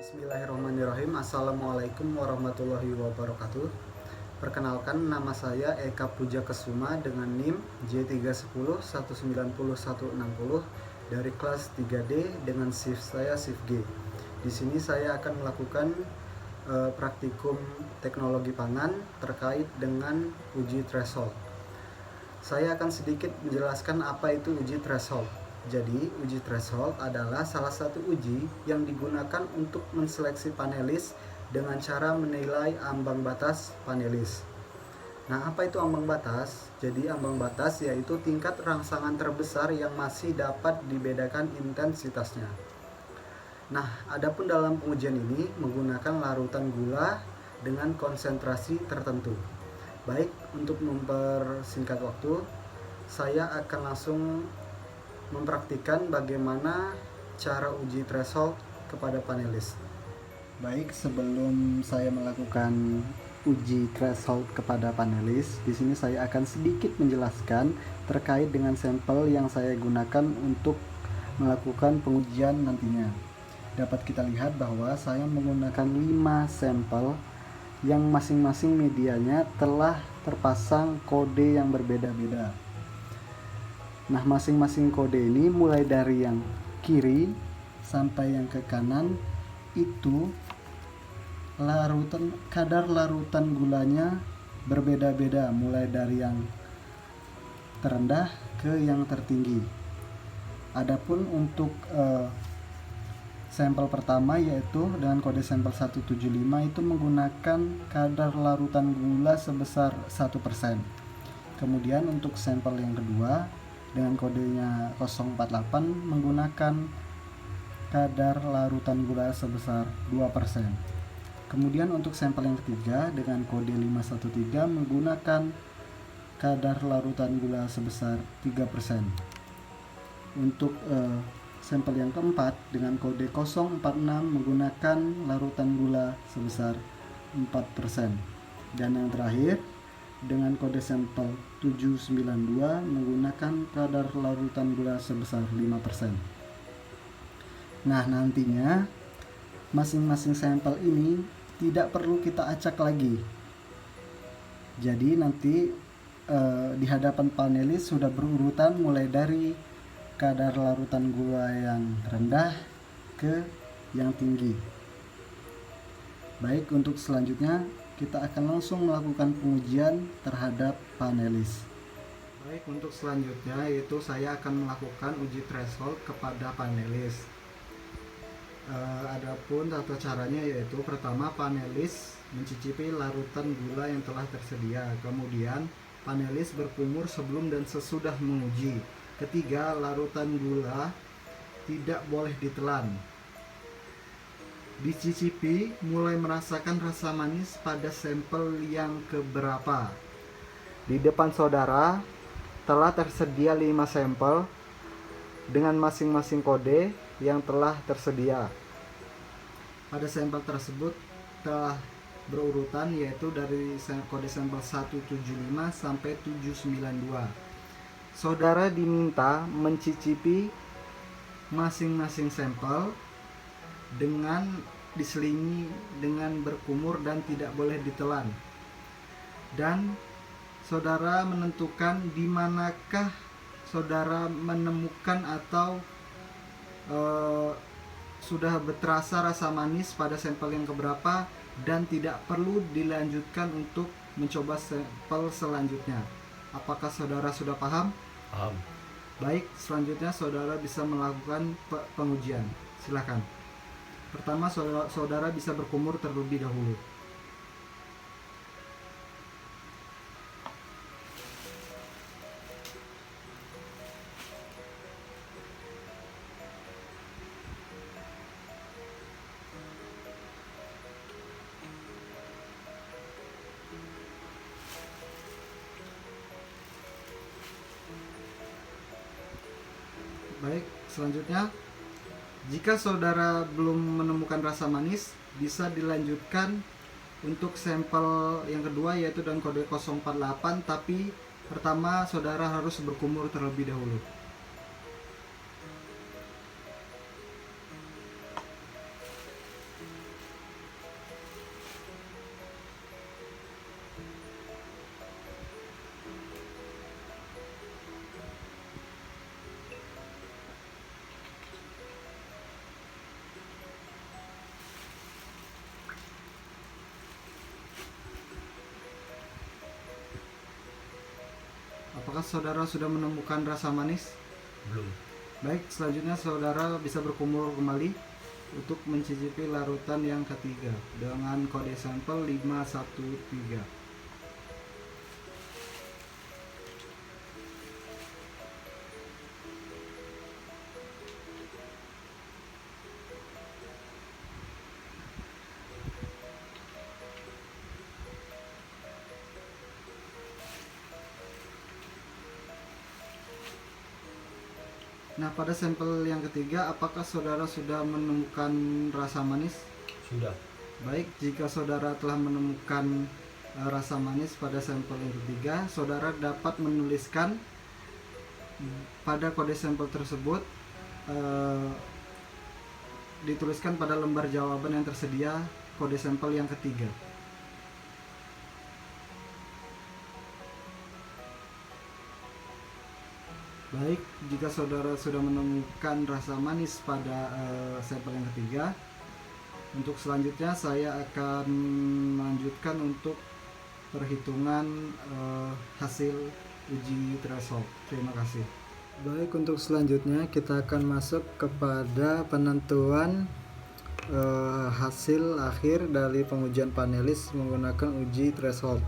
Bismillahirrahmanirrahim. Assalamualaikum warahmatullahi wabarakatuh. Perkenalkan, nama saya Eka Puja Kesuma dengan NIM J310190160 dari kelas 3D dengan shift saya shift G. Di sini saya akan melakukan praktikum teknologi pangan terkait dengan uji threshold. Saya akan sedikit menjelaskan apa itu uji threshold. Jadi, uji threshold adalah salah satu uji yang digunakan untuk menseleksi panelis dengan cara menilai ambang batas panelis. Nah, apa itu ambang batas? Jadi, ambang batas yaitu tingkat rangsangan terbesar yang masih dapat dibedakan intensitasnya. Nah, adapun dalam pengujian ini menggunakan larutan gula dengan konsentrasi tertentu. Baik, untuk mempersingkat waktu, saya akan langsung mempraktikkan bagaimana cara uji threshold kepada panelis. Baik, sebelum saya melakukan uji threshold kepada panelis, di sini saya akan sedikit menjelaskan terkait dengan sampel yang saya gunakan untuk melakukan pengujian nantinya. Dapat kita lihat bahwa saya menggunakan 5 sampel yang masing-masing medianya telah terpasang kode yang berbeda-beda. Nah, masing-masing kode ini mulai dari yang kiri sampai yang ke kanan itu kadar larutan gulanya berbeda-beda, mulai dari yang terendah ke yang tertinggi. Adapun untuk sampel pertama yaitu dengan kode sampel 175 itu menggunakan kadar larutan gula sebesar 1%. Kemudian untuk sampel yang kedua dengan kodenya 048 menggunakan kadar larutan gula sebesar 2%. Kemudian untuk sampel yang ketiga dengan kode 513 menggunakan kadar larutan gula sebesar 3%. Untuk sampel yang keempat dengan kode 046 menggunakan larutan gula sebesar 4%. Dan yang terakhir dengan kode sampel 792 menggunakan kadar larutan gula sebesar 5%. Nah, nantinya masing-masing sampel ini tidak perlu kita acak lagi. Jadi nanti di hadapan panelis sudah berurutan mulai dari kadar larutan gula yang rendah ke yang tinggi. Baik, untuk selanjutnya kita akan langsung melakukan pengujian terhadap panelis. Baik, untuk selanjutnya yaitu saya akan melakukan uji threshold kepada panelis. Adapun tata caranya yaitu pertama panelis mencicipi larutan gula yang telah tersedia. Kemudian panelis berkumur sebelum dan sesudah menguji. Ketiga, larutan gula tidak boleh ditelan. Dicicipi mulai merasakan rasa manis pada sampel yang keberapa. Di depan saudara telah tersedia 5 sampel dengan masing-masing kode yang telah tersedia. Pada sampel tersebut telah berurutan yaitu dari kode sampel 175 sampai 792. Saudara diminta mencicipi masing-masing sampel dengan diselingi dengan berkumur dan tidak boleh ditelan. Dan saudara menentukan di manakah saudara menemukan atau sudah berterasa rasa manis pada sampel yang keberapa dan tidak perlu dilanjutkan untuk mencoba sampel selanjutnya. Apakah saudara sudah paham? Paham. Baik, selanjutnya saudara bisa melakukan pengujian. Silakan. Pertama, saudara bisa berkumur terlebih dahulu. Baik, selanjutnya jika saudara belum menemukan rasa manis, bisa dilanjutkan untuk sampel yang kedua yaitu dengan kode 048, tapi pertama saudara harus berkumur terlebih dahulu. apakah saudara sudah menemukan rasa manis? Belum. Baik, selanjutnya saudara bisa berkumpul kembali untuk mencicipi larutan yang ketiga dengan kode sampel 513. Nah, pada sampel yang ketiga, apakah saudara sudah menemukan rasa manis? Sudah. Baik, jika saudara telah menemukan rasa manis pada sampel yang ketiga, saudara dapat menuliskan pada kode sampel tersebut, dituliskan pada lembar jawaban yang tersedia kode sampel yang ketiga. Baik, jika saudara sudah menemukan rasa manis pada sampel yang ketiga, untuk selanjutnya saya akan melanjutkan untuk perhitungan hasil uji threshold. Terima kasih. Baik, untuk selanjutnya kita akan masuk kepada penentuan hasil akhir dari pengujian panelis menggunakan uji threshold.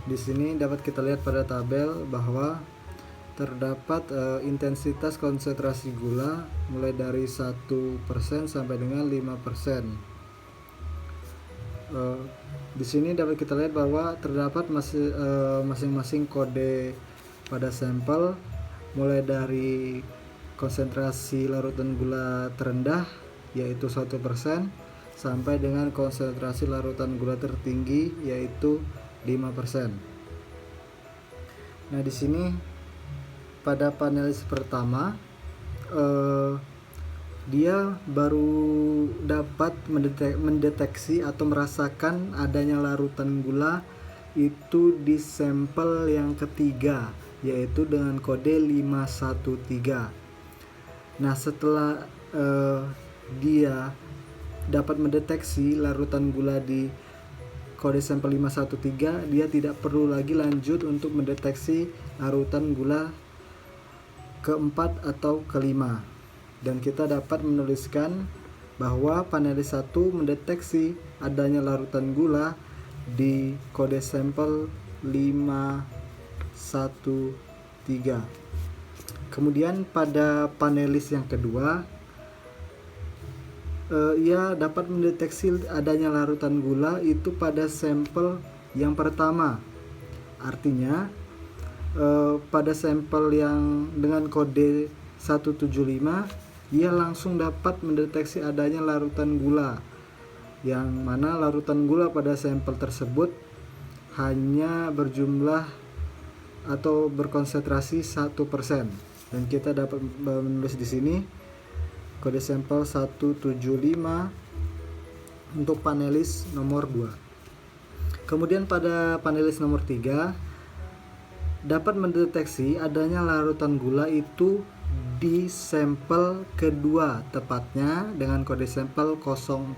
Di sini dapat kita lihat pada tabel bahwa terdapat intensitas konsentrasi gula mulai dari 1% sampai dengan 5%. Di sini dapat kita lihat bahwa terdapat masing-masing kode pada sampel mulai dari konsentrasi larutan gula terendah yaitu 1% sampai dengan konsentrasi larutan gula tertinggi yaitu 5%. Nah, di sini pada panelis pertama dia baru dapat mendeteksi atau merasakan adanya larutan gula itu di sampel yang ketiga yaitu dengan kode 513. Nah, setelah dia dapat mendeteksi larutan gula di kode sampel 513, dia tidak perlu lagi lanjut untuk mendeteksi larutan gula keempat atau kelima, dan kita dapat menuliskan bahwa panelis 1 mendeteksi adanya larutan gula di kode sampel 513. Kemudian pada panelis yang kedua, ia dapat mendeteksi adanya larutan gula itu pada sampel yang pertama. Artinya pada sampel yang dengan kode 175, ia langsung dapat mendeteksi adanya larutan gula, yang mana larutan gula pada sampel tersebut hanya berjumlah atau berkonsentrasi 1%, dan kita dapat menulis di sini kode sampel 175 untuk panelis nomor 2. Kemudian pada panelis nomor 3 dapat mendeteksi adanya larutan gula itu di sampel kedua, tepatnya dengan kode sampel 048.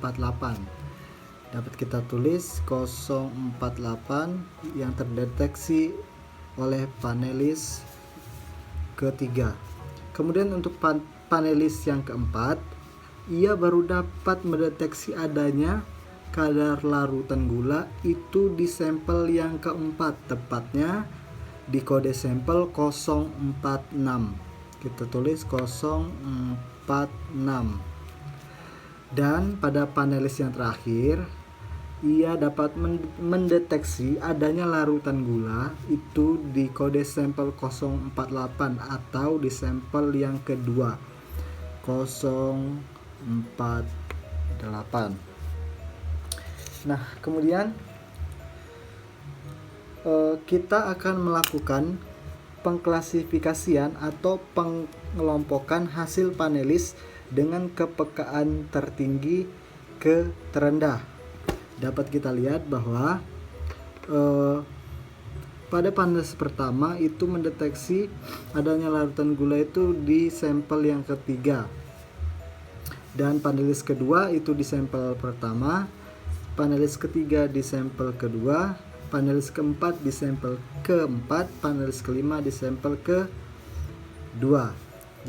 Dapat kita tulis 048 yang terdeteksi oleh panelis ketiga. Kemudian untuk panelis yang keempat, ia baru dapat mendeteksi adanya kadar larutan gula itu di sampel yang keempat, tepatnya di kode sampel 046. Kita tulis 046. Dan pada panelis yang terakhir, ia dapat mendeteksi adanya larutan gula itu di kode sampel 048 atau di sampel yang kedua 048. Nah, kemudian kita akan melakukan pengklasifikasian atau pengelompokan hasil panelis dengan kepekaan tertinggi ke terendah. Dapat kita lihat bahwa pada panelis pertama itu mendeteksi adanya larutan gula itu di sampel yang ketiga, dan panelis kedua itu di sampel pertama, panelis ketiga di sampel kedua, panelis keempat di sampel keempat, panelis kelima di sampel kedua.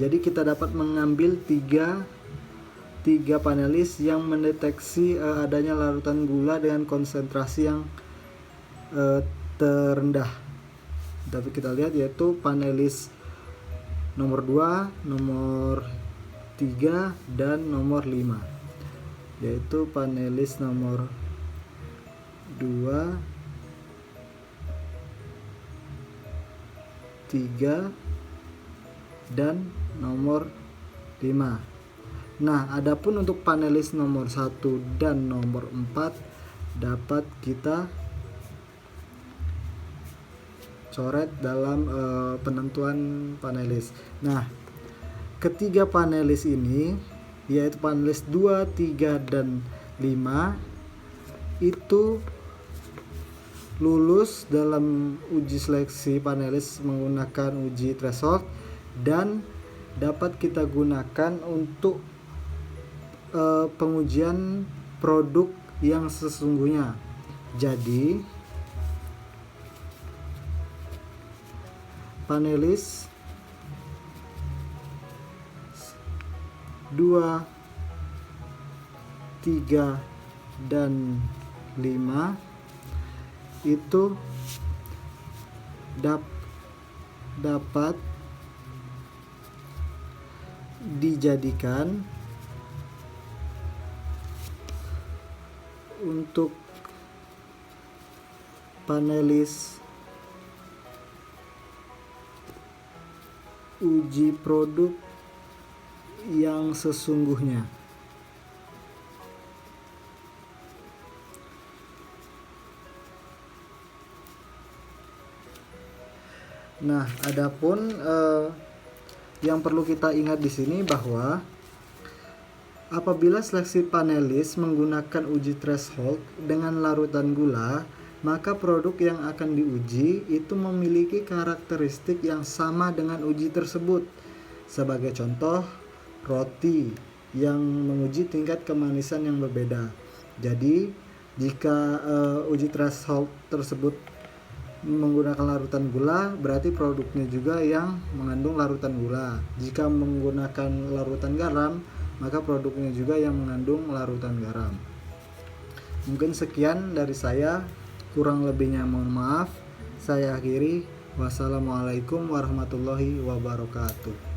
Jadi kita dapat mengambil tiga panelis yang mendeteksi adanya larutan gula dengan konsentrasi yang terendah. Tapi kita lihat yaitu panelis nomor 2, nomor 3, dan nomor 5. Yaitu panelis nomor 2, 3, dan nomor 5. Nah, adapun untuk panelis nomor 1 dan nomor 4 dapat kita coret dalam penentuan panelis. Nah, ketiga panelis ini yaitu panelis 2, 3, dan 5 itu lulus dalam uji seleksi panelis menggunakan uji threshold dan dapat kita gunakan untuk pengujian produk yang sesungguhnya. Jadi panelis 2, 3, dan 5 itu dapat dijadikan untuk panelis uji produk yang sesungguhnya. Nah, adapun yang perlu kita ingat di sini bahwa apabila seleksi panelis menggunakan uji threshold dengan larutan gula, maka produk yang akan diuji itu memiliki karakteristik yang sama dengan uji tersebut. Sebagai contoh, roti yang menguji tingkat kemanisan yang berbeda. Jadi, jika uji threshold tersebut menggunakan larutan gula, berarti produknya juga yang mengandung larutan gula. Jika menggunakan larutan garam, maka produknya juga yang mengandung larutan garam. Mungkin sekian dari saya, kurang lebihnya mohon maaf. Saya akhiri. Wassalamualaikum warahmatullahi wabarakatuh.